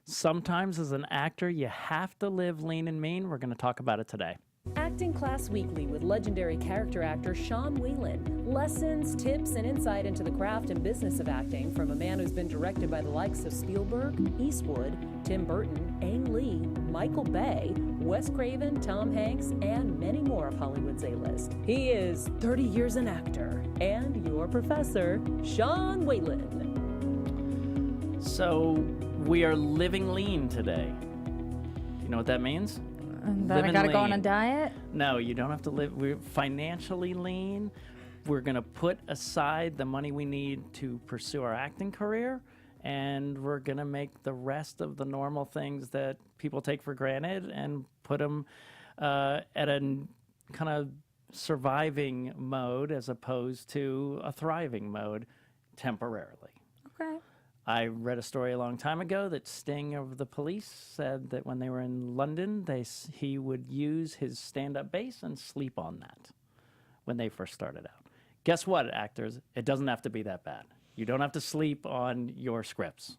Sometimes as an actor, you have to live lean and mean. We're going to talk about it today. Acting Class Weekly with legendary character actor Whalen. Lessons, tips, and insight into the craft and business of acting from a man who's been directed by the likes of Spielberg, Eastwood, Tim Burton, Ang Lee, Michael Bay, Wes Craven, Tom Hanks, and many more of Hollywood's A-list. He is 30 years an actor and your professor, Whalen. So we are living lean today. Do you know what that means? Then I gotta go on a diet? No, you don't have to live. We're financially lean. We're going to put aside the money we need to pursue our acting career, and we're going to make the rest of the normal things that people take for granted and put them at a kind of surviving mode as opposed to a thriving mode temporarily. Okay. I read a story a long time ago that Sting of the Police said that when they were in London, he would use his stand-up bass and sleep on that when they first started out. Guess what, actors? It doesn't have to be that bad. You don't have to sleep on your scripts.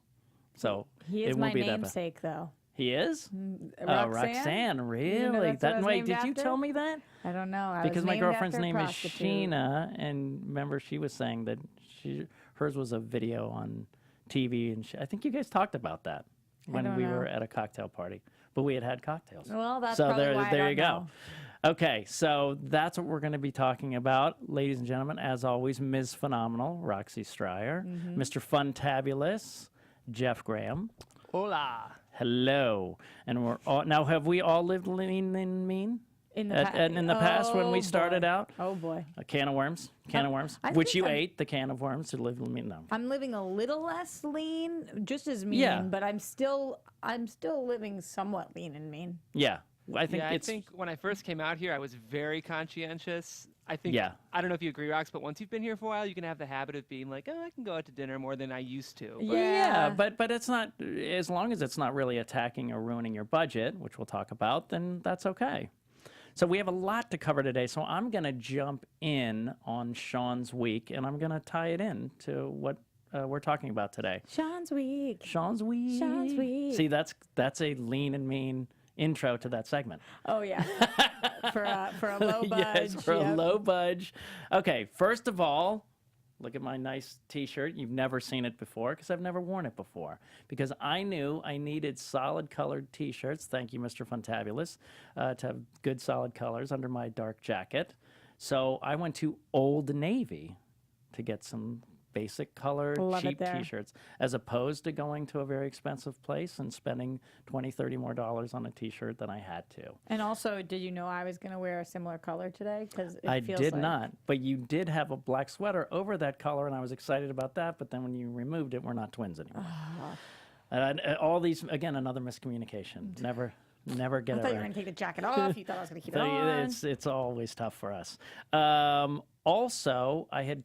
So He is it my won't be that bad. namesake, though. He is? Roxanne? Oh, Roxanne, really? You know that's what I was Wait, named did you after? tell me that? I don't know. Because my girlfriend's name is prostitute. Sheena, and remember she was saying that hers was a video on TV, and I think you guys talked about that when we were at a cocktail party, but we had cocktails. Well, that's so probably there, why I there don't you go. know. Okay, so that's what we're going to be talking about, ladies and gentlemen. As always, Ms. Phenomenal, Roxy Striar, Mr. Funtabulous, Jeff Graham. Hola. Hello, and we're all now. Have we all lived lean and mean? In the past when we started out? Oh, boy. A can of worms, I which think you I'm- ate, the can of worms to live lean. No. I'm living a little less lean, just as mean, Yeah. but I'm still living somewhat lean and mean. Yeah, I think I it's think when I first came out here, I was very conscientious. I think, Yeah. I don't know if you agree, Rox, but once you've been here for a while, you can have the habit of being like, oh, I can go out to dinner more than I used to. But yeah, but it's not, as long as it's not really attacking or ruining your budget, which we'll talk about, then that's okay. So we have a lot to cover today, so I'm going to jump in on Sean's week, and I'm going to tie it in to what we're talking about today. Sean's week. Sean's week. Sean's week. See, that's a lean and mean intro to that segment. Oh, yeah. for a low budge. Yes, for a yep. low budge. Okay, first of all, look at my nice T-shirt. You've never seen it before because I've never worn it before. Because I knew I needed solid colored T-shirts. Thank you, Mr. Funtabulous, to have good solid colors under my dark jacket. So I went to Old Navy to get some basic colored, Love it cheap there. T-shirts, as opposed to going to a very expensive place and spending $20, $30 more on a T-shirt than I had to. And also, did you know I was going to wear a similar color today? Because I did not, but you did have a black sweater over that color, and I was excited about that. But then when you removed it, we're not twins anymore. All these, again, another miscommunication. Never get I it thought you were right. going to take the jacket off. You thought I was going to keep it on. It's always tough for us. Also, I had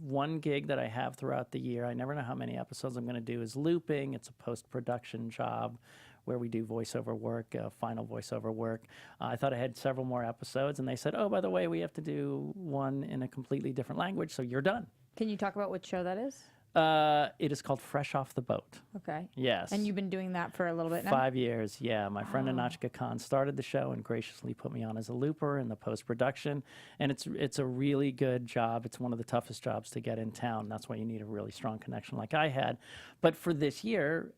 one gig that I have throughout the year. I never know how many episodes I'm going to do. Is looping. It's a post-production job where we do voiceover work, final voiceover work. I thought I had several more episodes, and they said, oh, by the way, we have to do one in a completely different language, so you're done. Can you talk about what show that is? It is called Fresh Off the Boat. Okay. Yes. And you've been doing that for a little bit now? 5 years, yeah. My friend Anachka Khan started the show and graciously put me on as a looper in the post-production. And it's a really good job. It's one of the toughest jobs to get in town. That's why you need a really strong connection like I had. But for this year,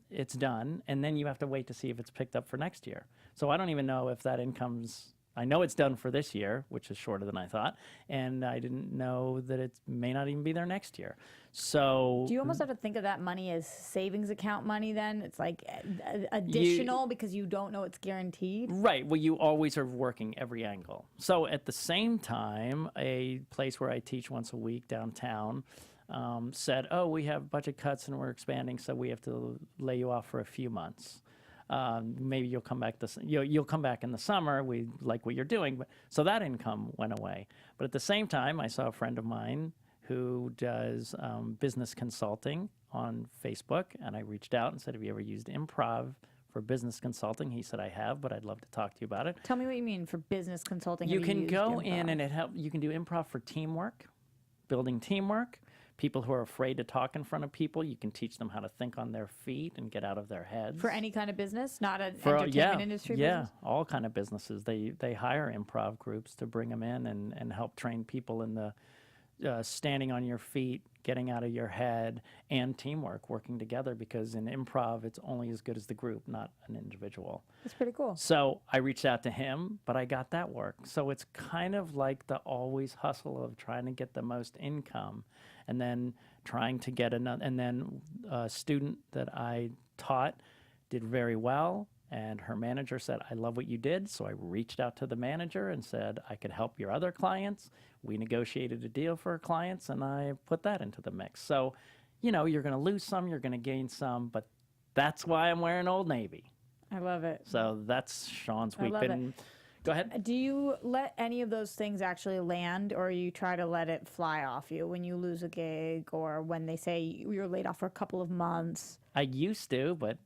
it's done. And then you have to wait to see if it's picked up for next year. So I don't even know if that income's... I know it's done for this year, which is shorter than I thought, and I didn't know that it may not even be there next year. So Do you almost have to think of that money as savings account money then? It's like additional because you don't know it's guaranteed? Right. Well, you always are working every angle. So at the same time, a place where I teach once a week downtown said, oh, we have budget cuts and we're expanding, so we have to lay you off for a few months. Maybe you'll come back you'll come back in the summer. We like what you're doing. But, so that income went away. But at the same time, I saw a friend of mine who does business consulting on Facebook, and I reached out and said, have you ever used improv for business consulting? He said, I have, but I'd love to talk to you about it. Tell me what you mean for business consulting. You Have can used go improv? in and you can do improv for teamwork, building teamwork. people who are afraid to talk in front of people, you can teach them how to think on their feet and get out of their heads. For any kind of business, not an For, entertainment industry yeah, business? all kind of businesses. They hire improv groups to bring them in and help train people in the standing on your feet, getting out of your head, and teamwork, working together, because in improv, it's only as good as the group, not an individual. That's pretty cool. So I reached out to him, but I got that work. So it's kind of like the always hustle of trying to get the most income and then trying to get another. And then a student that I taught did very well. And her manager said, I love what you did. So I reached out to the manager and said, I could help your other clients. We negotiated a deal for our clients, and I put that into the mix. So, you know, you're going to lose some, you're going to gain some, but that's why I'm wearing Old Navy. I love it. So that's Sean's I week. love it. Go ahead. Do you let any of those things actually land, or you try to let it fly off you when you lose a gig, or when they say you're laid off for a couple of months? I used to, but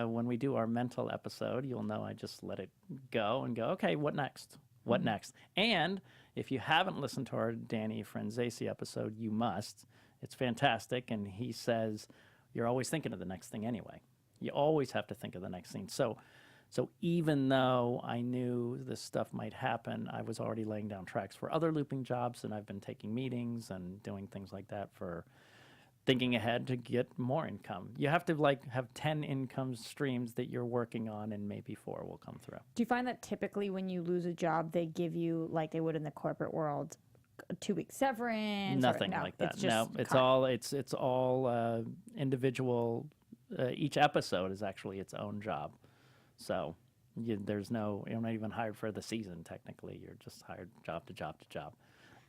when we do our mental episode, you'll know I just let it go and go, okay, what next? What next? And if you haven't listened to our Danny Franzese episode, you must. It's fantastic. And he says, you're always thinking of the next thing anyway. You always have to think of the next thing. So even though I knew this stuff might happen, I was already laying down tracks for other looping jobs, and I've been taking meetings and doing things like that for thinking ahead to get more income. You have to have 10 income streams that you're working on, and maybe 4 will come through. Do you find that typically when you lose a job, they give you, like they would in the corporate world, a 2-week severance? Nothing no, like that. It's just it's cut. all individual. Each episode is actually its own job. So you're not even hired for the season, technically. You're just hired job to job to job.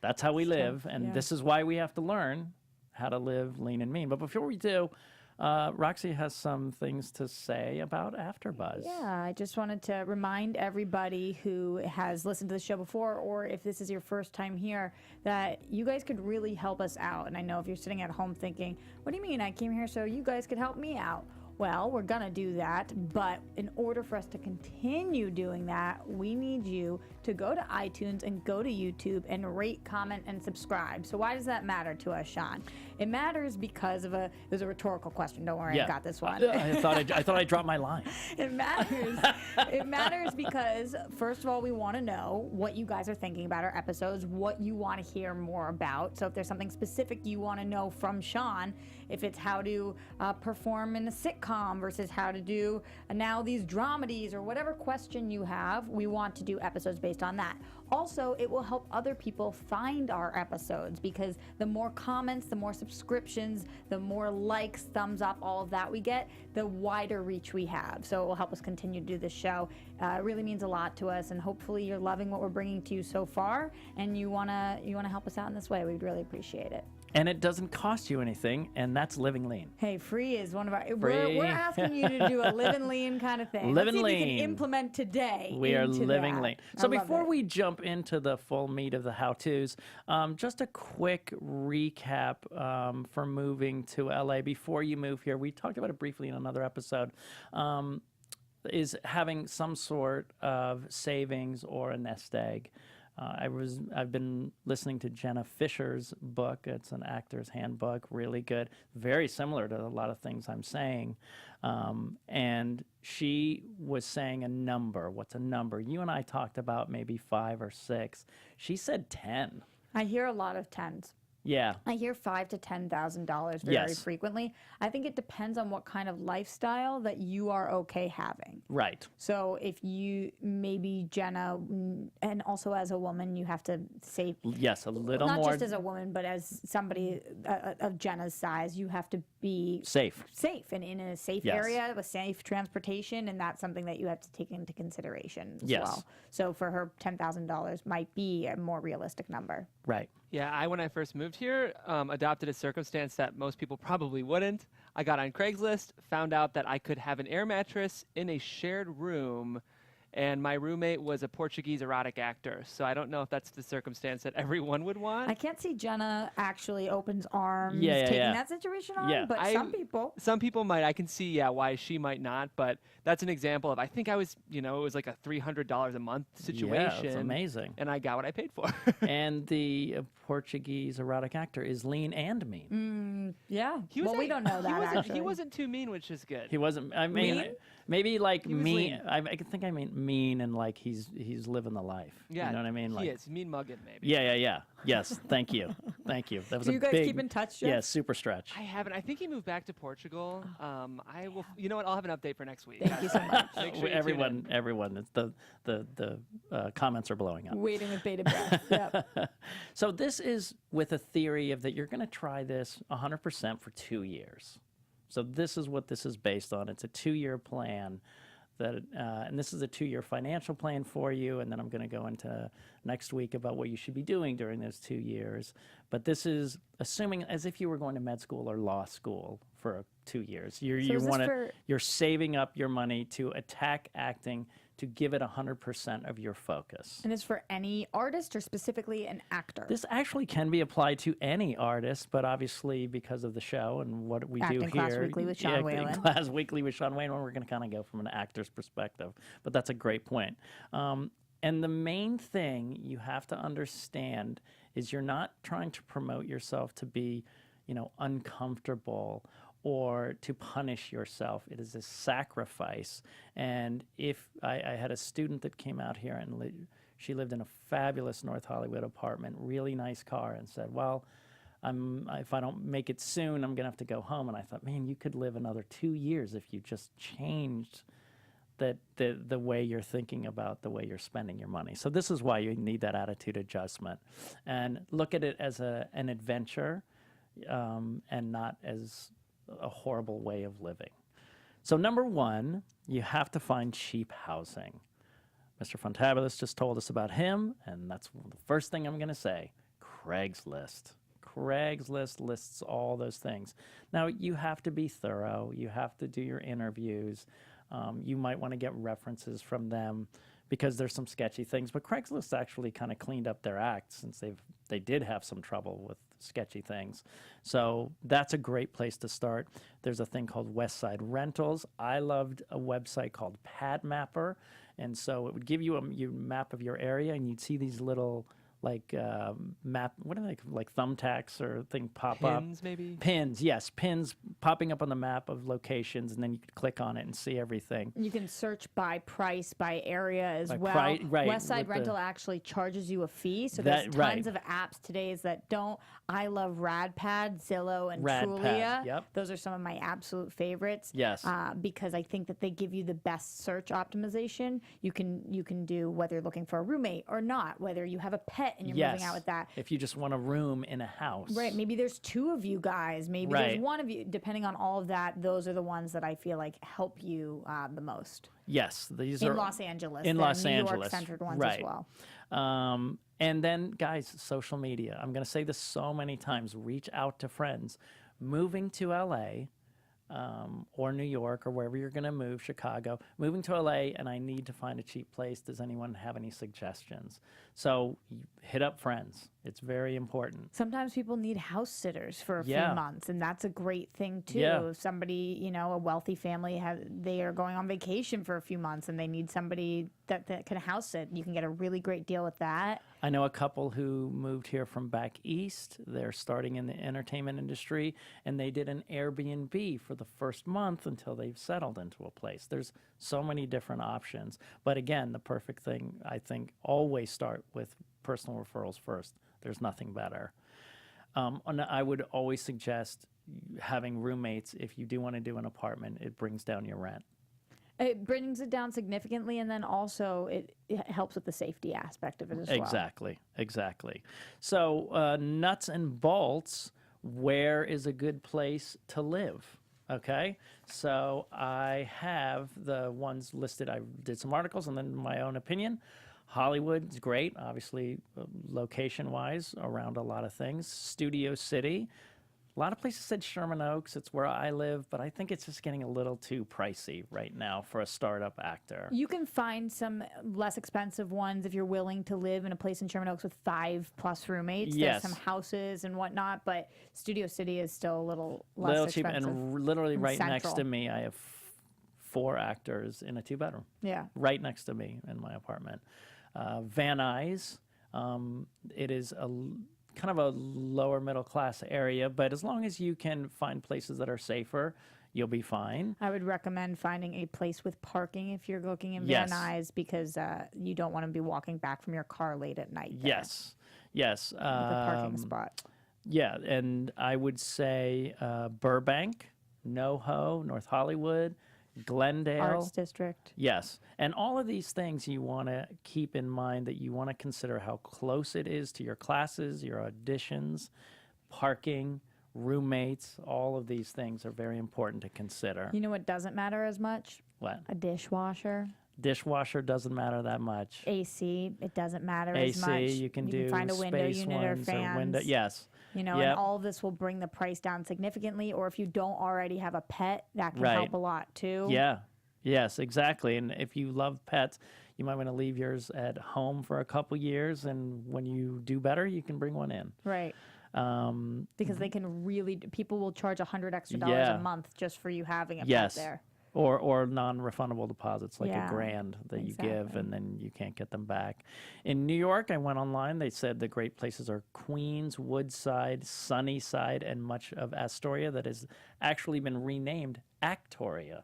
That's how we live, and this is why we have to learn how to live lean and mean. But before we do, Roxy has some things to say about AfterBuzz. Yeah, I just wanted to remind everybody who has listened to the show before, or if this is your first time here, that you guys could really help us out. And I know if you're sitting at home thinking, what do you mean I came here so you guys could help me out? Well, we're going to do that, but in order for us to continue doing that, we need you to go to iTunes and go to YouTube and rate, comment, and subscribe. So why does that matter to us, Sean? It matters because of it was a rhetorical question. Don't worry, I got this one. I thought I dropped my line. It matters. It matters because, first of all, we want to know what you guys are thinking about our episodes, what you want to hear more about. So if there's something specific you want to know from Sean, if it's how to perform in a sitcom versus how to do now these dramedies, or whatever question you have, we want to do episodes based on that. Also, it will help other people find our episodes, because the more comments, the more subscriptions, the more likes, thumbs up, all of that we get, the wider reach we have. So it will help us continue to do this show. It really means a lot to us, and hopefully you're loving what we're bringing to you so far, and you wanna help us out in this way. We'd really appreciate it. And it doesn't cost you anything, and that's living lean. Hey, free is one of our. Free. We're asking you to do a living lean kind of thing. Living Let's see if we lean. can implement today. We are into living that. lean. I So love before it. we jump into the full meat of the how-tos, just a quick recap for moving to LA. Before you move here, we talked about it briefly in another episode, is having some sort of savings or a nest egg. I've been listening to Jenna Fisher's book. It's an actor's handbook, really good, very similar to a lot of things I'm saying. And she was saying a number. What's a number? You and I talked about maybe 5 or 6. She said 10. I hear a lot of tens. Yeah. I hear $5,000 to $10,000 very Yes. frequently. I think it depends on what kind of lifestyle that you are okay having. Right. So if you, maybe Jenna, and also as a woman, you have to save. Yes, a little Not more just as a woman, but as somebody of Jenna's size, you have to be safe. and in a safe Yes. area with safe transportation, and that's something that you have to take into consideration as Yes. well. So for her, $10,000 might be a more realistic number. Right. Yeah, when I first moved here, adopted a circumstance that most people probably wouldn't. I got on Craigslist, found out that I could have an air mattress in a shared room, and my roommate was a Portuguese erotic actor. So I don't know if that's the circumstance that everyone would want. I can't see Jenna actually opens arms Yeah, taking yeah. that situation on, Yeah. but some people. Some people might. I can see, why she might not. But that's an example of, I think I was, it was like a $300 a month situation. Yeah, it's amazing. And I got what I paid for. And the Portuguese erotic actor is lean and mean. Yeah. He was We don't know that, actually. He wasn't too mean, which is good. He wasn't. I mean, Mean? maybe like He was mean. lean. I think I mean mean, and like he's living the life. Yeah, you know what I mean. He Like, is mean mugging, maybe. yeah. Yes, thank you. That was Do a you guys big, keep in touch, Jeff? Yeah, super stretch. I haven't. I think he moved back to Portugal. I will. You know what? I'll have an update for next week. Thank you so much. Make sure you tune in. Everyone. It's the comments are blowing up. Waiting with bated breath. Yeah. So this is with a theory of that you're going to try this 100% for 2 years. So this is what this is based on. It's a 2-year plan. And this is a 2-year financial plan for you, and then I'm going to go into next week about what you should be doing during those 2 years. But this is assuming as if you were going to med school or law school for 2 years. You're saving up your money to attack acting, to give it 100% of your focus. And it's for any artist or specifically an actor? This actually can be applied to any artist, but obviously because of the show and what we do Acting here. Class Weekly with Sean Whalen. Class Weekly with Sean Whalen, we're going to kind of go from an actor's perspective. But that's a great point. And the main thing you have to understand is you're not trying to promote yourself to be, uncomfortable or to punish yourself. It is a sacrifice. And if I had a student that came out here and she lived in a fabulous North Hollywood apartment, really nice car, and said, well, if I don't make it soon, I'm going to have to go home. And I thought, man, you could live another 2 years if you just changed the way you're thinking about the way you're spending your money. So this is why you need that attitude adjustment. And look at it as an adventure and not as a horrible way of living. So number one, you have to find cheap housing. Mr. Fontabulous just told us about him, and that's the first thing I'm going to say. Craigslist. Craigslist lists all those things. Now, you have to be thorough. You have to do your interviews. You might want to get references from them because there's some sketchy things. But Craigslist actually kind of cleaned up their act since they did have some trouble with sketchy things. So that's a great place to start. There's a thing called Westside Rentals. I loved a website called Pad Mapper. And so it would give you a map of your area, and you'd see these little map, what are they, like thumbtacks or thing pop up? Pins, maybe? Pins, yes. Pins popping up on the map of locations, and then you could click on it and see everything. You can search by price, by area as well. Right, Westside Rental actually charges you a fee. So there's tons of apps today that don't. I love RadPad, Zillow, and Trulia. Yep. Those are some of my absolute favorites. Yes. Because I think that they give you the best search optimization. You can do whether you're looking for a roommate or not, whether you have a pet and you're moving out with that. If you just want a room in a house. Right. Maybe there's 2 of you guys. Maybe there's 1 of you. Depending on all of that, those are the ones that I feel like help you the most. Yes. These in are Los Angeles. In Los New Angeles. York-centered ones right. as well. And then, guys, social media. I'm going to say this so many times. Reach out to friends. Moving to LA or New York or wherever you're going to move, Chicago, moving to LA, and I need to find a cheap place. Does anyone have any suggestions? So hit up friends. It's very important. Sometimes people need house sitters for a few months, and that's a great thing too. Yeah. If somebody, a wealthy family, they are going on vacation for a few months and they need somebody that can house sit, you can get a really great deal with that. I know a couple who moved here from back east. They're starting in the entertainment industry, and they did an Airbnb for the first month until they've settled into a place. There's so many different options. But again, the perfect thing, I think, always start with personal referrals first. There's nothing better. And I would always suggest having roommates. If you do want to do an apartment, it brings down your rent. It brings it down significantly, and then also it helps with the safety aspect of it as well. Exactly. So nuts and bolts, where is a good place to live? Okay, so I have the ones listed. I did some articles and then my own opinion. Hollywood is great, obviously, location-wise, around a lot of things. Studio City, A lot of places said Sherman Oaks. It's where I live, but I think it's just getting a little too pricey right now for a startup actor. You can find some less expensive ones if you're willing to live in a place in Sherman Oaks with 5+ roommates. Yes. There's some houses and whatnot, but Studio City is still a little less Little cheap, expensive. and literally right next central. to me, I have 4 actors in a 2-bedroom. Yeah. Right next to me in my apartment. Van Nuys, it is kind of a lower middle class area, but as long as you can find places that are safer, you'll be fine. I would recommend finding a place with parking if you're looking in Yes. Van Nuys, because you don't want to be walking back from your car late at night. There. Yes. With a parking spot. Yeah, and I would say Burbank, NoHo, North Hollywood, Glendale. Arts District. Yes. And all of these things you want to keep in mind, that you want to consider how close it is to your classes, your auditions, parking, roommates. All of these things are very important to consider. You know what doesn't matter as much? What? A dishwasher. Dishwasher doesn't matter that much. AC, it doesn't matter as much. AC, you can do find a window space unit or ones fans. window. Yes. You know, Yep. and all of this will bring the price down significantly. Or if you don't already have a pet, that can Right. help a lot too. Yeah. Yes, exactly. And if you love pets, you might want to leave yours at home for a couple years, and when you do better, you can bring one in. Right. Because they can really, people will charge $100 extra Yeah. a month just for you having a Yes. pet there. Or non-refundable deposits, like Yeah, $1,000 that you give, exactly. and then you can't get them back. In New York, I went online. They said the great places are Queens, Woodside, Sunnyside, and much of Astoria that has actually been renamed Actoria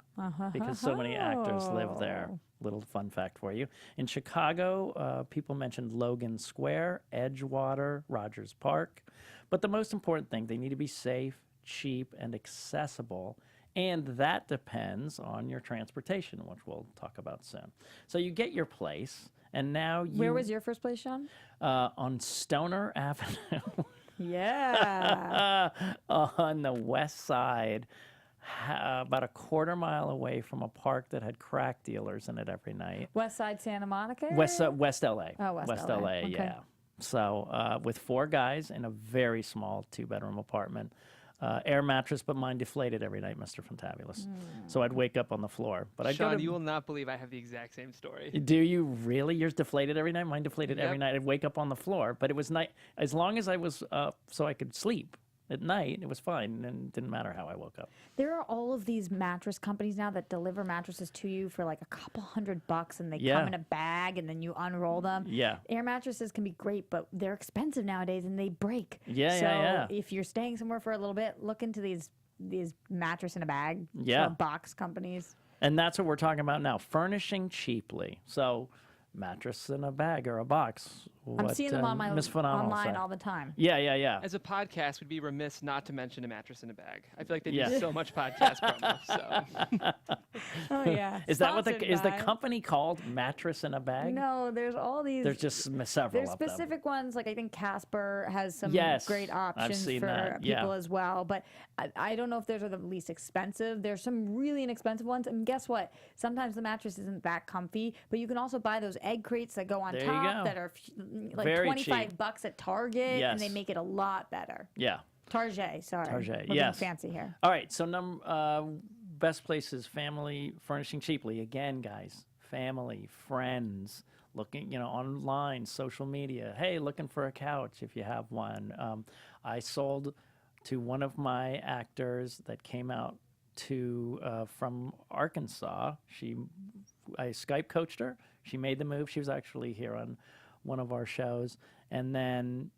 because so many actors live there. Little fun fact for you. In Chicago, people mentioned Logan Square, Edgewater, Rogers Park. But the most important thing, they need to be safe, cheap, and accessible. And that depends on your transportation, which we'll talk about soon. So you get your place, and now you... Where was your first place, Sean? on Stoner Avenue Yeah. on the west side, about a quarter mile away from a park that had crack dealers in it every night. West Side Santa Monica? West LA. Oh, West LA. Okay. Yeah. So with 4 guys in a very small 2-bedroom apartment. Air mattress, but mine deflated every night, Mr. Fantabulous. So I'd wake up on the floor. But I'd go Sean, to, you will not believe I have the exact same story. Do you really? Yours deflated every night? Mine deflated every Yep. night. I'd wake up on the floor, but it was night. As long as I was up so I could sleep at night, it was fine, and it didn't matter how I woke up. There are all of these mattress companies now that deliver mattresses to you for like a couple $100, and they Yeah. come in a bag, and then you unroll them. Yeah. Air mattresses can be great, but they're expensive nowadays, and they break. Yeah, so yeah. if you're staying somewhere for a little bit, look into these mattress in a bag. Yeah. Box companies. And that's what we're talking about now, furnishing cheaply. So mattress in a bag or a box. I'm seeing them on my Miss Phenomenal online said. all the time. Yeah. As a podcast, we'd be remiss not to mention a mattress in a bag. I feel like they Yeah. do so much podcast promo. So Oh yeah. Is that what Sponsored is the by- company called Mattress in a Bag? No, there's all these. There's just several There's of them. specific ones, like I think Casper has some Yes, great I've options seen for that, people yeah. as well. But I don't know if those are the least expensive. There's some really inexpensive ones. And guess what? Sometimes the mattress isn't that comfy, but you can also buy those egg crates that go on There you top go. that are like Very $25 at Target, and they Yes. make it a lot better. Yeah. Target, sorry. Target, We're being yes. fancy here. All right, so best places, family furnishing cheaply. Again, guys, family, friends, looking, online, social media. Hey, looking for a couch if you have one. I sold to one of my actors that came out from Arkansas. I Skype coached her. She made the move. She was actually here on one of our shows, and then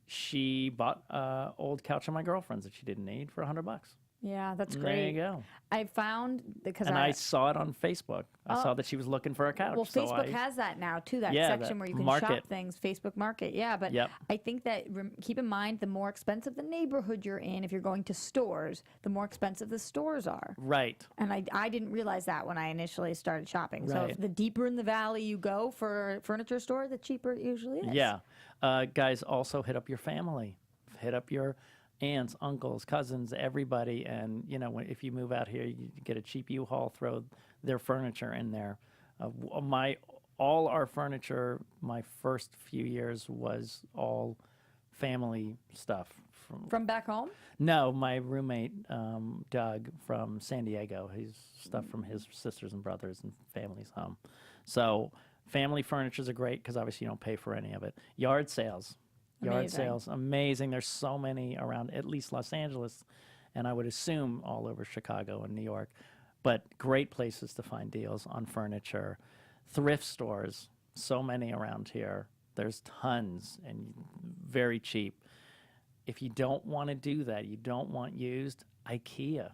she bought an old couch of my girlfriend's that she didn't need for $100. Yeah, that's And great. There you go. I found because And I saw it on Facebook. I saw that she was looking for a couch. Well, so Facebook I- has that now too. That Yeah, section that where you can market. shop things. Facebook Market, yeah. But Yep. I think that keep in mind, the more expensive the neighborhood you're in, if you're going to stores, the more expensive the stores are. Right. And I didn't realize that when I initially started shopping. So Right. if the deeper in the valley you go for a furniture store, the cheaper it usually is. Yeah. Guys, also hit up your family. Hit up your aunts, uncles, cousins, everybody. And, if you move out here, you get a cheap U-Haul, throw their furniture in there. All our furniture, my first few years was all family stuff. From back home? No, my roommate, Doug, from San Diego. He's stuff from his sisters and brothers and family's home. So family furnitures are great because obviously you don't pay for any of it. Yard sales. Yard Amazing. sales, amazing. There's so many around at least Los Angeles, and I would assume all over Chicago and New York. But great places to find deals on furniture. Thrift stores, so many around here. There's tons and very cheap. If you don't want to do that, you don't want used, IKEA.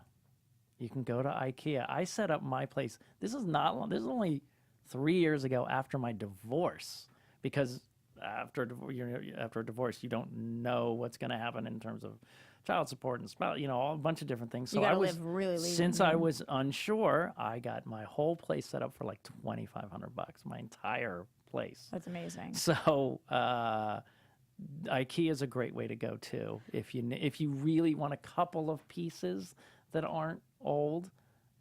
You can go to IKEA. I set up my place. This is not long. This is only 3 years ago after my divorce, because after a divorce, you don't know what's going to happen in terms of child support and spouse, a bunch of different things. So You I gotta was live really since I was unsure, I got my whole place set up for like $2,500, my entire place. That's amazing. So IKEA is a great way to go too. If you really want a couple of pieces that aren't old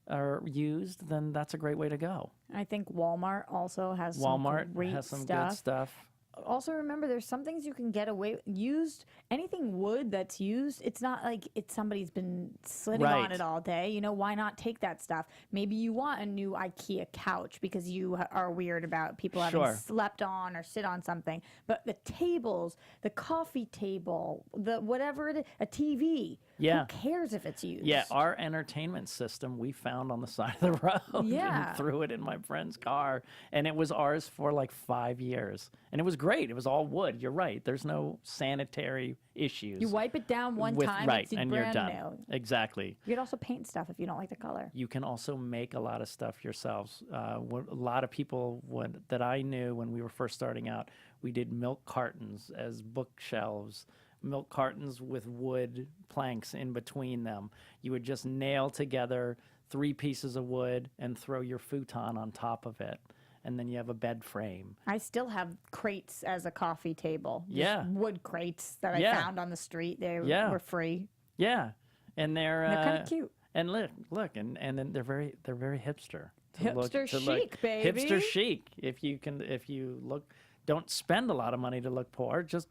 or used, then that's a great way to go. I think Walmart also has Walmart some great has some stuff. good stuff. Also remember, there's some things you can get away used. Anything wood that's used, it's not like it's somebody's been sitting on Right. it all day. Why not take that stuff? Maybe you want a new IKEA couch because you are weird about people having Sure. slept on or sit on something. But the tables, the coffee table, the whatever it is, a TV. Yeah. Who cares if it's used? Yeah, our entertainment system we found on the side of the road Yeah. and threw it in my friend's car, and it was ours for like 5 years, and it was great. It was all wood. You're right. There's no sanitary issues. You wipe it down one time, right, it's and brand you're done. new. Exactly. You could also paint stuff if you don't like the color. You can also make a lot of stuff yourselves. A lot of people that I knew when we were first starting out, we did milk cartons as bookshelves, milk cartons with wood planks in between them. You would just nail together 3 pieces of wood and throw your futon on top of it. And then you have a bed frame. I still have crates as a coffee table. Just Yeah. wood crates that I Yeah. found on the street. They Yeah. were free. Yeah. And they're They're kind of cute. And look, and then they're very hipster. Hipster chic, baby. Hipster chic. If you look, don't spend a lot of money to look poor. Just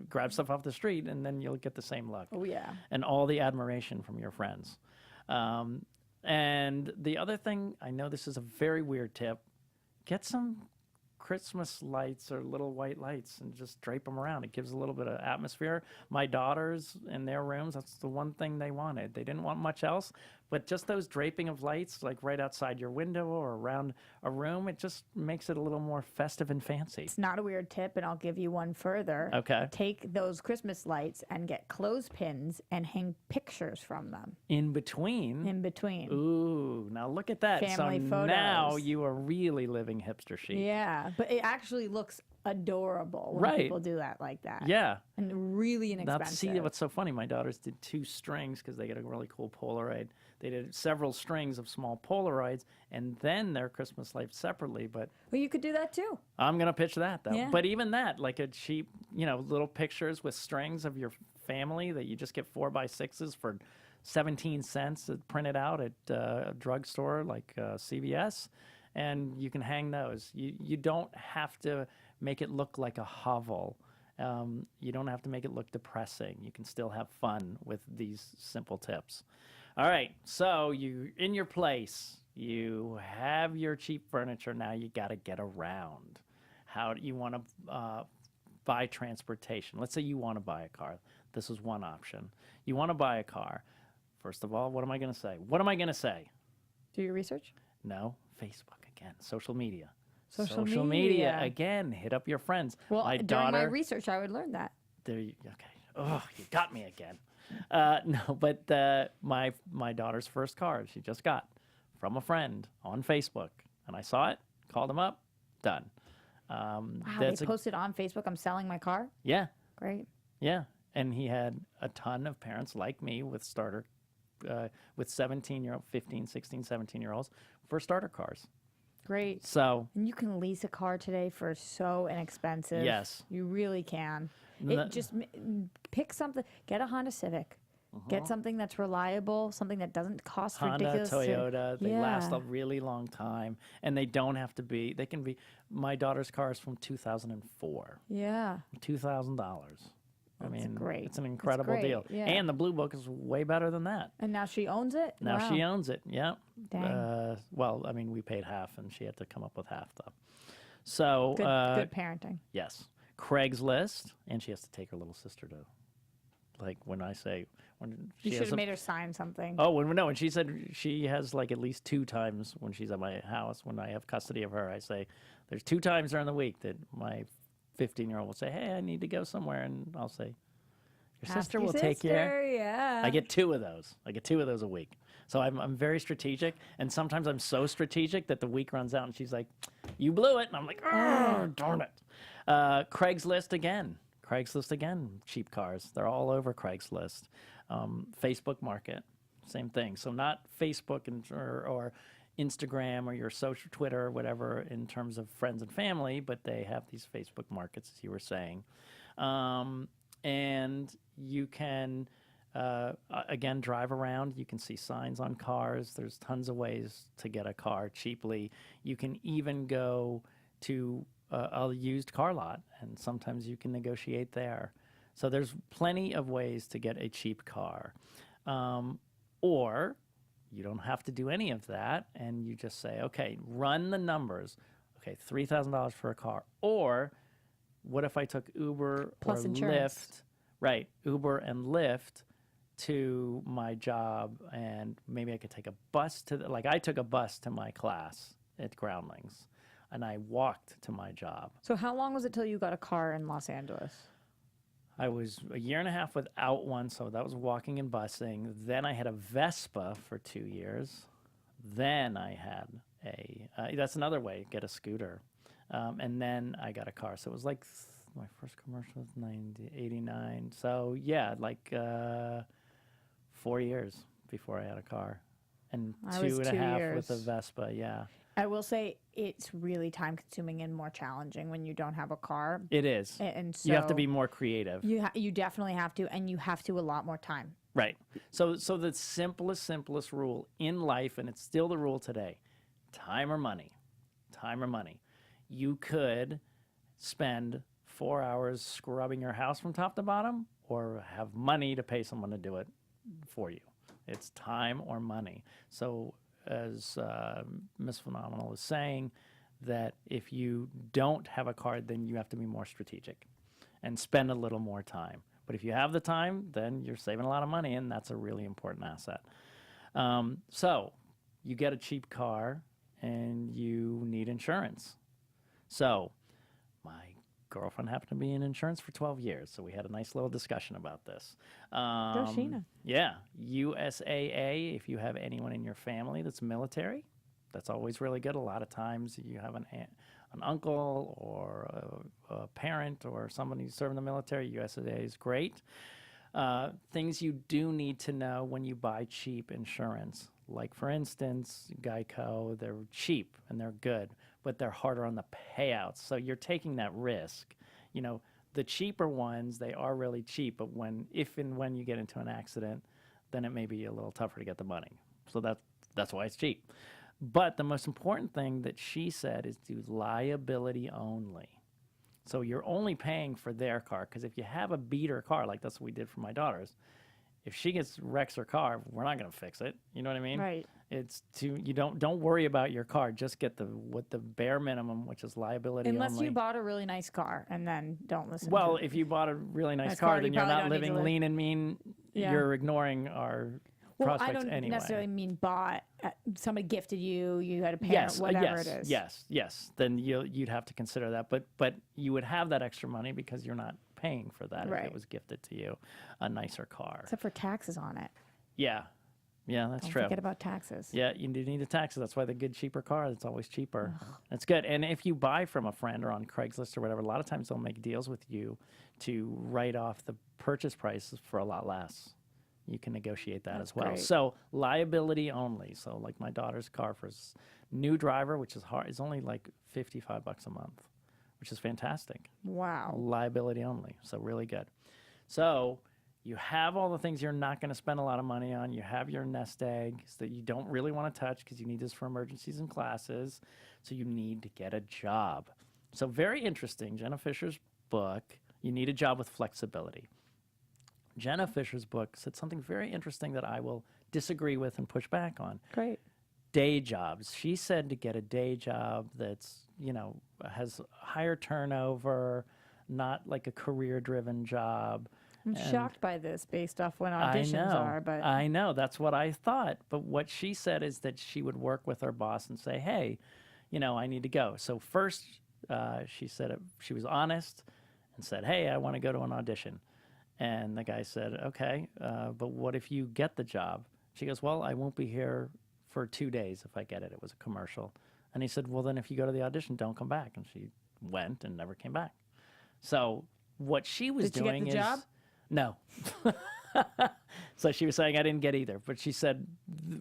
grab stuff off the street, and then you'll get the same look. Oh, yeah. And all the admiration from your friends. And the other thing, I know this is a very weird tip, get some Christmas lights or little white lights and just drape them around. It gives a little bit of atmosphere. My daughters in their rooms, that's the one thing they wanted. They didn't want much else, but just those draping of lights, like right outside your window or around a room, it just makes it a little more festive and fancy. It's not a weird tip, and I'll give you one further. Okay. Take those Christmas lights and get clothespins and hang pictures from them In between. in between. Ooh, now look at that. Family so now photos. you are really living hipster chic. Yeah, but it actually looks adorable when Right. people do that like that. Yeah. And really Now, inexpensive. see what's so funny? My daughters did 2 strings because they get a really cool Polaroid. They did several strings of small Polaroids, and then their Christmas lights separately. But Well, you could do that too. I'm gonna pitch that though. Yeah. But even that, like a cheap, little pictures with strings of your family that you just get 4x6s for 17 cents printed out at a drugstore like CVS, and you can hang those. You don't have to make it look like a hovel. You don't have to make it look depressing. You can still have fun with these simple tips. All right, so you in your place, you have your cheap furniture. Now you got to get around. How do you want to buy transportation? Let's say you want to buy a car. This is one option. You want to buy a car. First of all, what am I going to say? What am I going to say? Do your research. No, Facebook again, social media. Social media media. again. Hit up your friends. Well, my during my daughter. research, I would learn that. There you okay. Oh, you got me again. No, but my daughter's first car she just got from a friend on Facebook, and I saw it, called him up, done. Wow, they posted on Facebook, I'm selling my car. Yeah, Great. yeah, and he had a ton of parents like me with starter, with 17-year-old, 15, 16, 17-year-olds for starter cars. Great. So And you can lease a car today for so inexpensive. Yes. You really can. No- It just pick something. Get a Honda Civic. Get something that's reliable, something that doesn't cost Honda, ridiculous. Toyota, they last Yeah. a really long time, and they don't have to be. They can be. My daughter's car is from 2004, Yeah. $2,000. I mean, great. it's an incredible great, deal. yeah. And the Blue Book is way better than that. And now she owns it? Now Wow. she owns it. Yeah. Dang. Well, I mean, we paid half, and she had to come up with half, though. So Good parenting. yes, Craigslist, and she has to take her little sister to, like, when she You should has have made her sign something. Oh, when she said she has like at least 2 times when she's at my house, when I have custody of her, I say there's 2 times during the week that my 15-year-old will say, hey, I need to go somewhere, and I'll say, your Ask sister your will take care. Yeah. I get 2 of those. I get 2 of those a week. So I'm very strategic, and sometimes I'm so strategic that the week runs out, and she's like, you blew it, and I'm like, oh, darn it. Craigslist again, cheap cars. They're all over Craigslist. Facebook Market, same thing. So not Facebook or Instagram or your social Twitter or whatever in terms of friends and family, but they have these Facebook Markets, as you were saying. And you can, again, drive around. You can see signs on cars. There's tons of ways to get a car cheaply. You can even go to a used car lot, and sometimes you can negotiate there. So there's plenty of ways to get a cheap car. Or you don't have to do any of that, and you just say, okay, run the numbers. Okay, $3,000 for a car. Or what if I took Uber Plus or insurance. Lyft? Right, Uber and Lyft to my job, and maybe I could take a bus like I took a bus to my class at Groundlings, and I walked to my job. So how long was it till you got a car in Los Angeles? I was a year and a half without one, so that was walking and busing. Then I had a Vespa for 2 years. Then I had that's another way, get a scooter. And then I got a car. So it was like my first commercial was 89. So yeah, like 4 years before I had a car. And I two was and a 2 half years. with a Vespa, yeah. I will say it's really time consuming and more challenging when you don't have a car. It is. And so You have to be more creative. you definitely have to, and you have to a lot more time. Right. So the simplest rule in life, and it's still the rule today, time or money. Time or money. You could spend 4 hours scrubbing your house from top to bottom, or have money to pay someone to do it for you. It's time or money. So as Miss Phenomenal is saying, that if you don't have a car, then you have to be more strategic and spend a little more time. But if you have the time, then you're saving a lot of money, and that's a really important asset. So you get a cheap car, and you need insurance. So my girlfriend happened to be in insurance for 12 years, so we had a nice little discussion about this. Sheena. Yeah, USAA, if you have anyone in your family that's military, that's always really good. A lot of times you have an uncle or a parent or somebody who's serving the military, USAA is great. Things you do need to know when you buy cheap insurance, like for instance, Geico, they're cheap and they're good, but they're harder on the payouts. So you're taking that risk. You know, the cheaper ones, they are really cheap, but if and when you get into an accident, then it may be a little tougher to get the money. So that's why it's cheap. But the most important thing that she said is do liability only. So you're only paying for their car, because if you have a beater car, like that's what we did for my daughters, if she wrecks her car, we're not going to fix it. You know what I mean? Right. It's you don't worry about your car. Just get the bare minimum, which is liability Unless only. you bought a really nice car, and then don't listen. Well, to if you bought a really nice Nice car, car, then you you're probably not don't need to living live- lean and mean. Yeah. You're ignoring our well, I prospects don't anyway. necessarily mean bought. Somebody gifted you. You had a parent. Whatever it is. Yes. Then you'd have to consider that, but you would have that extra money because you're not paying for that if Right. it was gifted to you, a nicer car. Except for taxes on it. Yeah, that's Don't true. forget about taxes. Yeah, you do need the taxes. That's why the good, cheaper car, it's always cheaper. That's good. And if you buy from a friend or on Craigslist or whatever, a lot of times they'll make deals with you to write off the purchase price for a lot less. You can negotiate that as well. great. So liability only. So like my daughter's car for new driver, which is hard, is only like $55 a month, which is fantastic. Wow. Liability only. So really good. So you have all the things you're not going to spend a lot of money on. You have your nest eggs that you don't really want to touch because you need this for emergencies and classes. So you need to get a job. So very interesting. Jenna Fisher's book, You Need a Job with Flexibility. Jenna Fisher's book said something very interesting that I will disagree with and push back on. Great. Day jobs. She said to get a day job that's, has higher turnover, not like a career-driven job. I'm shocked by this based off when auditions are, but I know, that's what I thought. But what she said is that she would work with her boss and say, hey, I need to go. So first, she said she was honest and said, hey, I want to go to an audition. And the guy said, okay, but what if you get the job? She goes, well, I won't be here for 2 days if I get it. It was a commercial. And he said, well, then if you go to the audition, don't come back. And she went and never came back. So what she was Did doing you get the is... job? No. So she was saying I didn't get either. But she said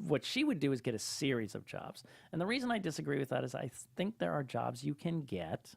what she would do is get a series of jobs. And the reason I disagree with that is I think there are jobs you can get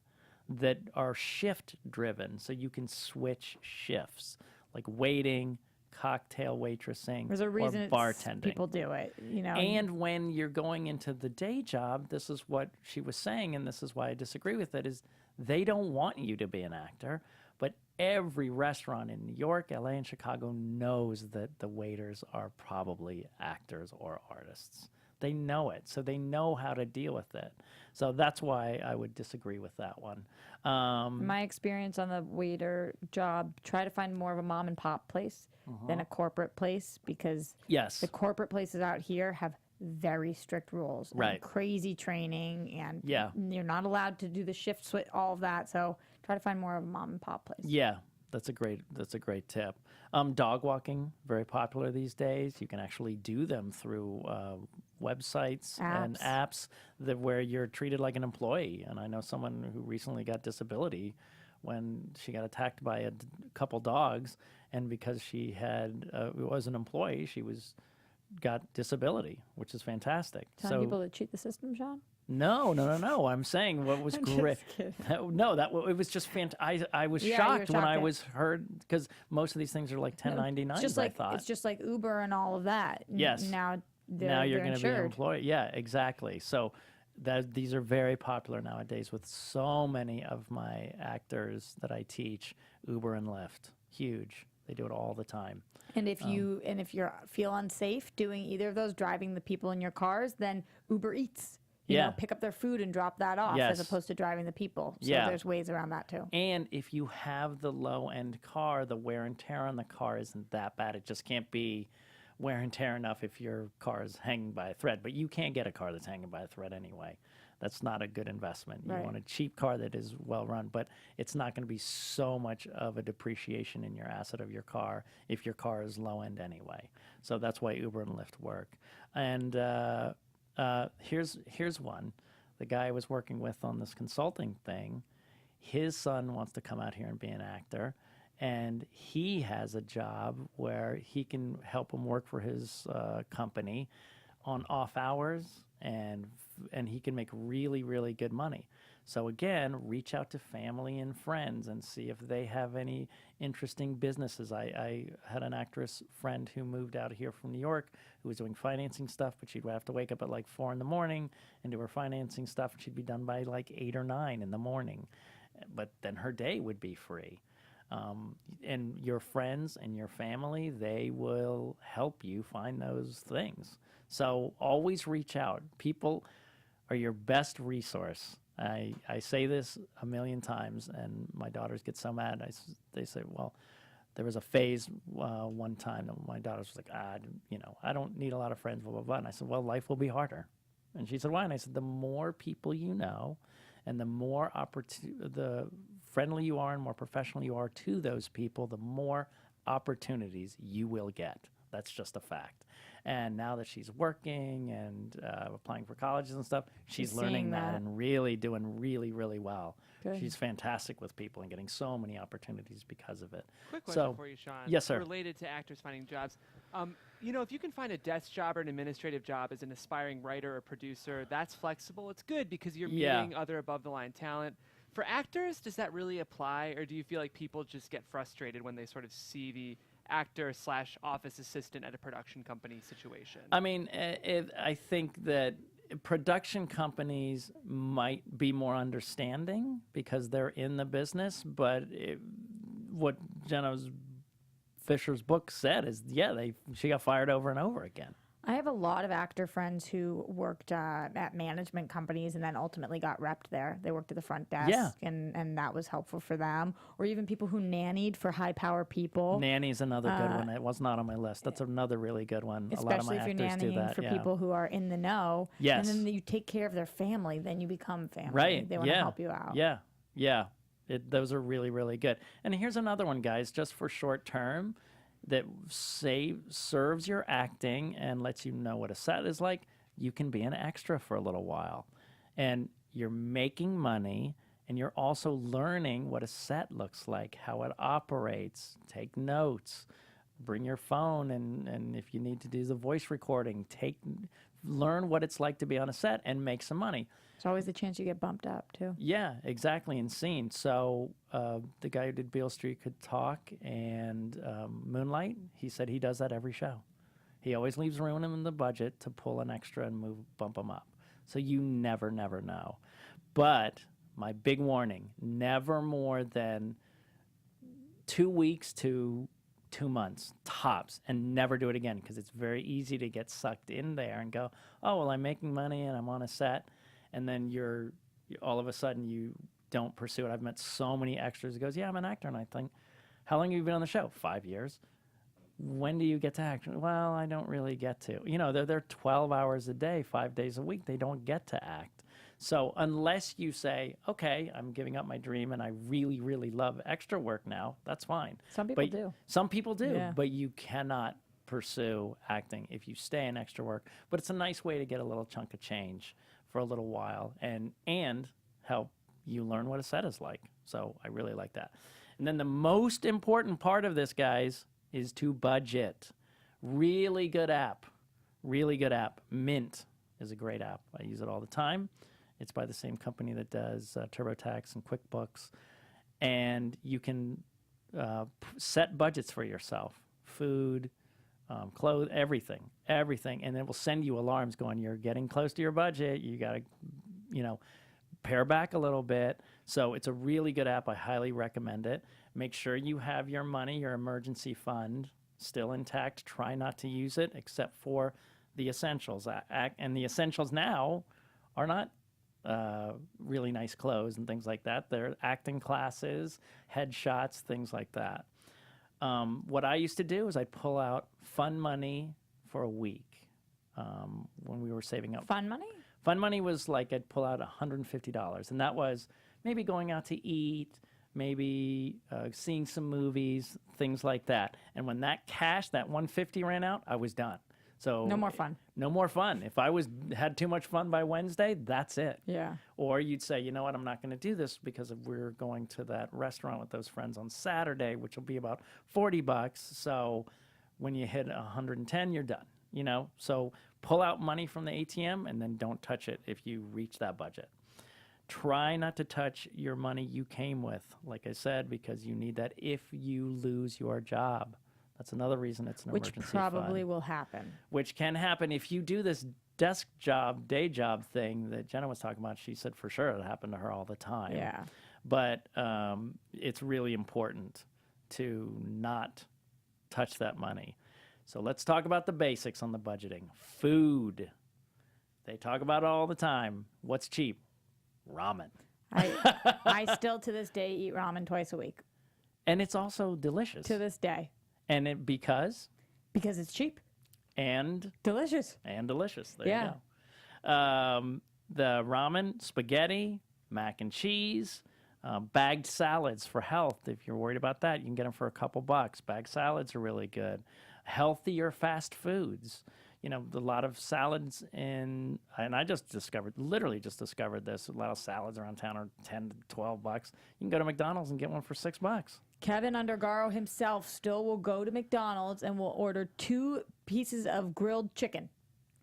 that are shift driven. So you can switch shifts, like waiting, cocktail waitressing, there's a reason or bartending. people do it, And when you're going into the day job, this is what she was saying, and this is why I disagree with it, is they don't want you to be an actor, but every restaurant in New York, LA, and Chicago knows that the waiters are probably actors or artists. They know it, so they know how to deal with it. So that's why I would disagree with that one. My experience on the waiter job, try to find more of a mom and pop place than a corporate place, because Yes. the corporate places out here have very strict rules, and Right. crazy training, and Yeah. you're not allowed to do the shift switch, all of that. So try to find more of a mom and pop place. Yeah, that's a great tip. Dog walking, very popular these days. You can actually do them through websites and apps where you're treated like an employee. And I know someone who recently got disability when she got attacked by a couple dogs, and because she was an employee, she got disability, which is fantastic. Telling people to cheat the system, Sean? No. I'm saying what was great. No, it was just fantastic. I was Yeah, you were shocked when I shocked, yeah. was heard, because most of these things are like 1099s. It's just I like thought. it's just like Uber and all of that. Yes. Now Now you're going to be an employee. Yeah, exactly. So these are very popular nowadays with so many of my actors that I teach. Uber and Lyft, huge. They do it all the time. And if you feel unsafe doing either of those, driving the people in your cars, then Uber Eats. You know, pick up their food and drop that off, as Yes. opposed to driving the people. So Yeah. there's ways around that too. And if you have the low-end car, the wear and tear on the car isn't that bad. It just can't be wear and tear enough if your car is hanging by a thread. But you can't get a car that's hanging by a thread anyway. That's not a good investment. You Right. want a cheap car that is well run, but it's not going to be so much of a depreciation in your asset of your car if your car is low-end anyway. So that's why Uber and Lyft work. And here's one. The guy I was working with on this consulting thing, his son wants to come out here and be an actor, and he has a job where he can help him work for his company on off hours, and he can make really, really good money. So again, reach out to family and friends and see if they have any interesting businesses. I had an actress friend who moved out here from New York who was doing financing stuff, but she'd have to wake up at like 4 a.m. and do her financing stuff, and she'd be done by like 8 or 9 a.m. But then her day would be free. And your friends and your family, they will help you find those things. So always reach out. People are your best resource. I say this a million times, and my daughters get so mad. They say, well, there was a phase one time that my daughters was like, I don't need a lot of friends, blah, blah, blah. And I said, well, life will be harder. And she said, why? And I said, the more people you know, and the more the friendly you are and more professional you are to those people, the more opportunities you will get. That's just a fact. And now that she's working and applying for colleges and stuff, she's learning seeing that that. and really doing really, really well. Good. She's fantastic with people and getting so many opportunities because of it. Quick question So- for you, Sean. Yes, sir. Related to actors finding jobs. If you can find a desk job or an administrative job as an aspiring writer or producer, that's flexible. It's good because you're Yeah. meeting other above-the-line talent. For actors, does that really apply, or do you feel like people just get frustrated when they sort of see the actor/office assistant at a production company situation? I mean, I think that production companies might be more understanding because they're in the business, but what Jenna was Fisher's book said is, she got fired over and over again. I have a lot of actor friends who worked at management companies and then ultimately got repped there. They worked at the front desk, and that was helpful for them. Or even people who nannied for high-power people. Nanny's another good one. It was not on my list. That's another really good one. A lot of my Especially if you're actors do nannying that. for people who are in the know. Yes. And then you take care of their family, then you become family. Right. They want to help you out. Yeah. Those are really, really good. And here's another one, guys, just for short term, that serves your acting and lets you know what a set is like. You can be an extra for a little while. And you're making money, and you're also learning what a set looks like, how it operates. Take notes. Bring your phone, and if you need to do the voice recording, learn what it's like to be on a set and make some money. There's always a chance you get bumped up, too. Yeah, exactly, and seen. So the guy who did Beale Street Could Talk and Moonlight, he said he does that every show. He always leaves room in the budget to pull an extra and bump them up. So you never know. But my big warning, never more than 2 weeks to 2 months, tops, and never do it again, because it's very easy to get sucked in there and go, oh, well, I'm making money and I'm on a set. And then you're all of a sudden you don't pursue it. I've met so many extras who goes, yeah, I'm an actor. And I think, how long have you been on the show? 5 years. When do you get to act? Well, I don't really get to. They're 12 hours a day, 5 days a week. They don't get to act. So unless you say, okay, I'm giving up my dream and I really, really love extra work now, that's fine. Some people do. Some people do, Yeah. but you cannot pursue acting if you stay in extra work. But it's a nice way to get a little chunk of change for a little while and help you learn what a set is like. So I really like that. And then the most important part of this, guys, is to budget. Really good app. Mint is a great app. I use it all the time. It's by the same company that does TurboTax and QuickBooks. And you can set budgets for yourself. Food, clothes, everything. And it will send you alarms going, you're getting close to your budget. You got to, pare back a little bit. So it's a really good app. I highly recommend it. Make sure you have your money, your emergency fund, still intact. Try not to use it except for the essentials. And the essentials now are not really nice clothes and things like that. They're acting classes, headshots, things like that. What I used to do is I'd pull out fun money for a week when we were saving up. Fun money? Fun money was like I'd pull out $150, and that was maybe going out to eat, maybe seeing some movies, things like that. And when that cash, that $150 ran out, I was done. So No more fun. No more fun. If I had too much fun by Wednesday, that's it. Yeah. Or you'd say, you know what, I'm not going to do this because we're going to that restaurant with those friends on Saturday, which will be about $40. So when you hit 110, you're done. So pull out money from the ATM and then don't touch it if you reach that budget. Try not to touch your money you came with, like I said, because you need that if you lose your job. That's another reason it's an emergency Which probably fund. will happen. Which can happen if you do this desk job, day job thing that Jenna was talking about. She said for sure it happened to her all the time. Yeah. But it's really important to not touch that money. So let's talk about the basics on the budgeting. Food. They talk about it all the time. What's cheap? Ramen. I still to this day eat ramen twice a week. And it's also delicious. To this day. And because it's cheap. And delicious. There Yeah. you go. The ramen, spaghetti, mac and cheese, bagged salads for health. If you're worried about that, you can get them for a couple bucks. Bagged salads are really good. Healthier fast foods. A lot of salads and I literally just discovered this. A lot of salads around town are 10 to 12 bucks. You can go to McDonald's and get one for $6. Keven Undergaro himself still will go to McDonald's and will order 2 pieces of grilled chicken.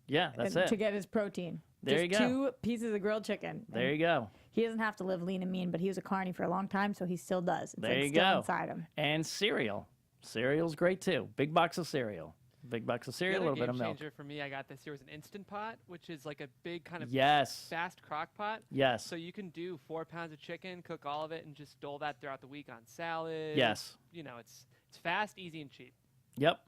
Yeah, that's it. To get his protein. There Just you go. 2 pieces of grilled chicken. There you go. He doesn't have to live lean and mean, but he was a carny for a long time, so he still does. It's There like you still go. inside him. And cereal. Cereal's great too. Big box of cereal. A little bit of milk. Changer for me I got this year was an Instant Pot, which is like a big kind of Yes. fast crock pot. Yes. So you can do 4 pounds of chicken, cook all of it, and just dole that throughout the week on salad. Yes. It's It's fast, easy, and cheap. Yep.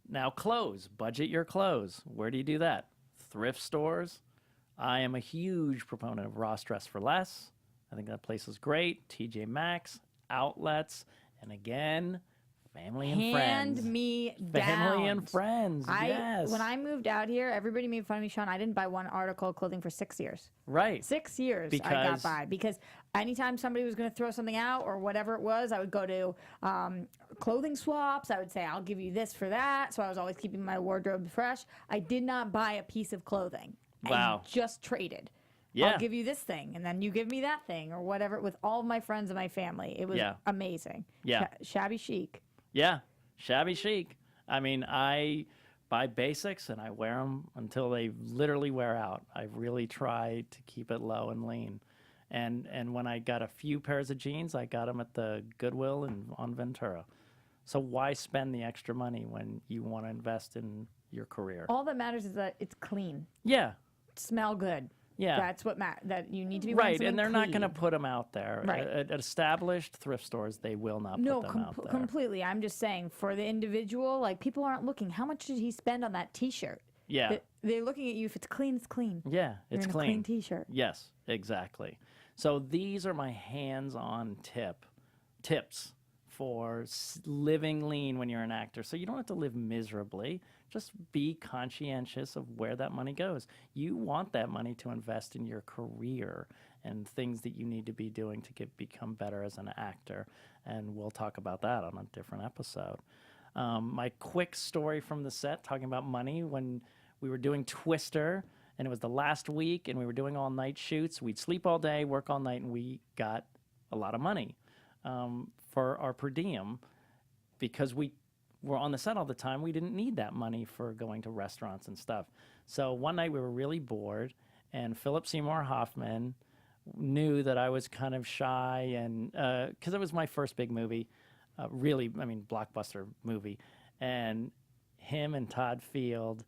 Now clothes. Budget your clothes. Where do you do that? Thrift stores. I am a huge proponent of Ross Dress for Less. I think that place is great. TJ Maxx, outlets, and again, family and friends. Hand me down. Family and friends. Yes. When I moved out here, everybody made fun of me, Sean. I didn't buy one article of clothing for 6 years. Right. 6 years I Because- got by. Because anytime somebody was going to throw something out or whatever it was, I would go to clothing swaps. I would say, I'll give you this for that. So I was always keeping my wardrobe fresh. I did not buy a piece of clothing. Wow. I just traded. Yeah. I'll give you this thing, and then you give me that thing, or whatever, with all of my friends and my family. It was Yeah. amazing. Yeah. Shabby chic. Yeah. Shabby chic. I mean, I buy basics and I wear them until they literally wear out. I really try to keep it low and lean. And when I got a few pairs of jeans, I got them at the Goodwill and on Ventura. So why spend the extra money when you want to invest in your career? All that matters is that it's clean. Yeah. Smell good. Yeah. That's what that you need to be wearing Right, something and they're not going to clean. put them out there. Right. At established thrift stores, they will not No, put them out there. completely. I'm just saying, for the individual, like, people aren't looking. How much did he spend on that T-shirt? Yeah. They're looking at you. If it's clean, it's clean. Yeah, You're it's in clean. a clean T-shirt. Yes, exactly. So these are my hands-on tips for living lean when you're an actor. So you don't have to live miserably. Just be conscientious of where that money goes. You want that money to invest in your career and things that you need to be doing to become better as an actor. And we'll talk about that on a different episode. My quick story from the set, talking about money, when we were doing Twister, and it was the last week, and we were doing all-night shoots. We'd sleep all day, work all night, and we got a lot of money for our per diem. Because we were on the set all the time, we didn't need that money for going to restaurants and stuff. So one night we were really bored, and Philip Seymour Hoffman knew that I was kind of shy, and because it was my first big movie, blockbuster movie, and him and Todd Field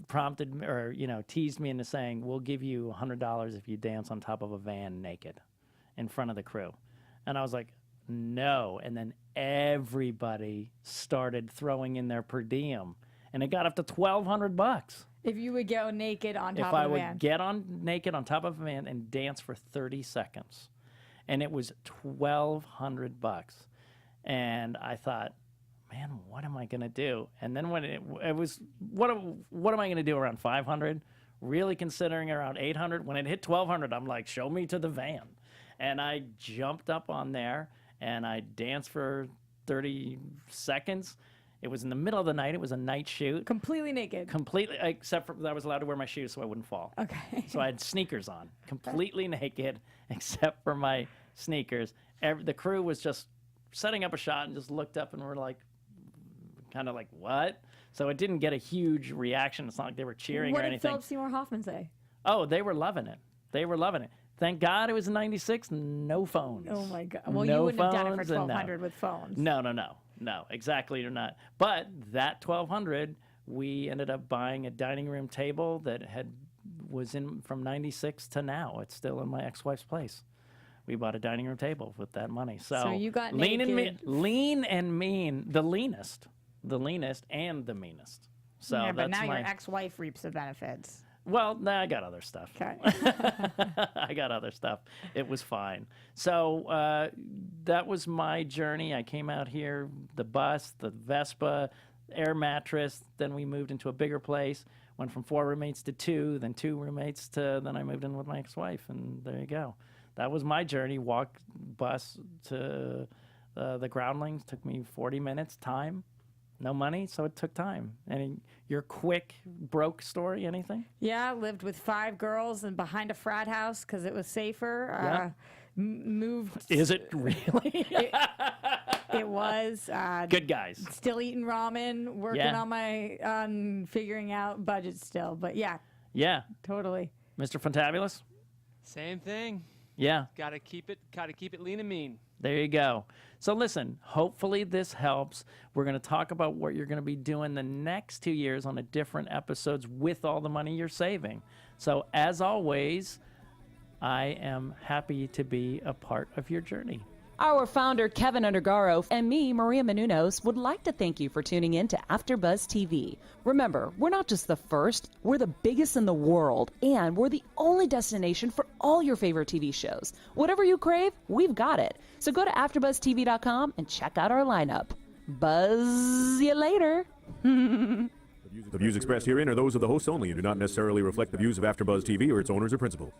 prompted or teased me into saying, "We'll give you $100 if you dance on top of a van naked in front of the crew," and I was like, "No," and then everybody started throwing in their per diem, and it got up to $1,200. If you would go naked on top If I of a would van. get on naked on top of a van and dance for 30 seconds, and it was $1,200, and I thought, man, what am I gonna do? And then when it was, what am I gonna do around 500? Really considering around 800. When it hit 1,200, I'm like, show me to the van, and I jumped up on there and I danced for 30 seconds. It was in the middle of the night. It was a night shoot. Completely naked. Completely, except for that I was allowed to wear my shoes so I wouldn't fall. Okay. So I had sneakers on, completely naked, except for my sneakers. The crew was just setting up a shot and just looked up and were like, kind of like, what? So it didn't get a huge reaction. It's not like they were cheering What or did anything. Philip Seymour Hoffman say? Oh, they were loving it. They were loving it. Thank God it was in '96. No phones. Oh my God. Well, No you wouldn't have done it for phones and no. $1,200 with phones. No, exactly or not. But that $1,200, we ended up buying a dining room table that was in from '96 to now. It's still in my ex-wife's place. We bought a dining room table with that money. So you got lean naked. lean and mean, the leanest and the meanest. So Yeah, but that's now my, your ex-wife reaps the benefits. well, nah, I got other stuff. Okay. I got other stuff. It was fine. So that was my journey. I came out here, the bus, the Vespa, air mattress. Then we moved into a bigger place. Went from 4 roommates to 2, then 2 roommates to, then I moved in with my ex-wife, and there you go. That was my journey. Walk, bus to the Groundlings. Took me 40 minutes, time. No money, so it took time. Any your quick broke story? Anything? Yeah, lived with 5 girls and behind a frat house because it was safer. Yeah. Moved. Is it really? It was. Good guys. Still eating ramen, working Yeah. on figuring out budgets still. But yeah, Yeah, totally. Mr. Fantabulous. Same thing. Yeah, Gotta keep it lean and mean. there you go. So listen, hopefully this helps. We're going to talk about what you're going to be doing the next 2 years on a different episodes with all the money you're saving. So as always, I am happy to be a part of your journey. Our founder, Keven Undergaro, and me, Maria Menounos, would like to thank you for tuning in to AfterBuzz TV. Remember, we're not just the first, we're the biggest in the world, and we're the only destination for all your favorite TV shows. Whatever you crave, we've got it. So go to AfterBuzzTV.com and check out our lineup. Buzz you later. The views expressed herein are those of the hosts only and do not necessarily reflect the views of AfterBuzz TV or its owners or principals.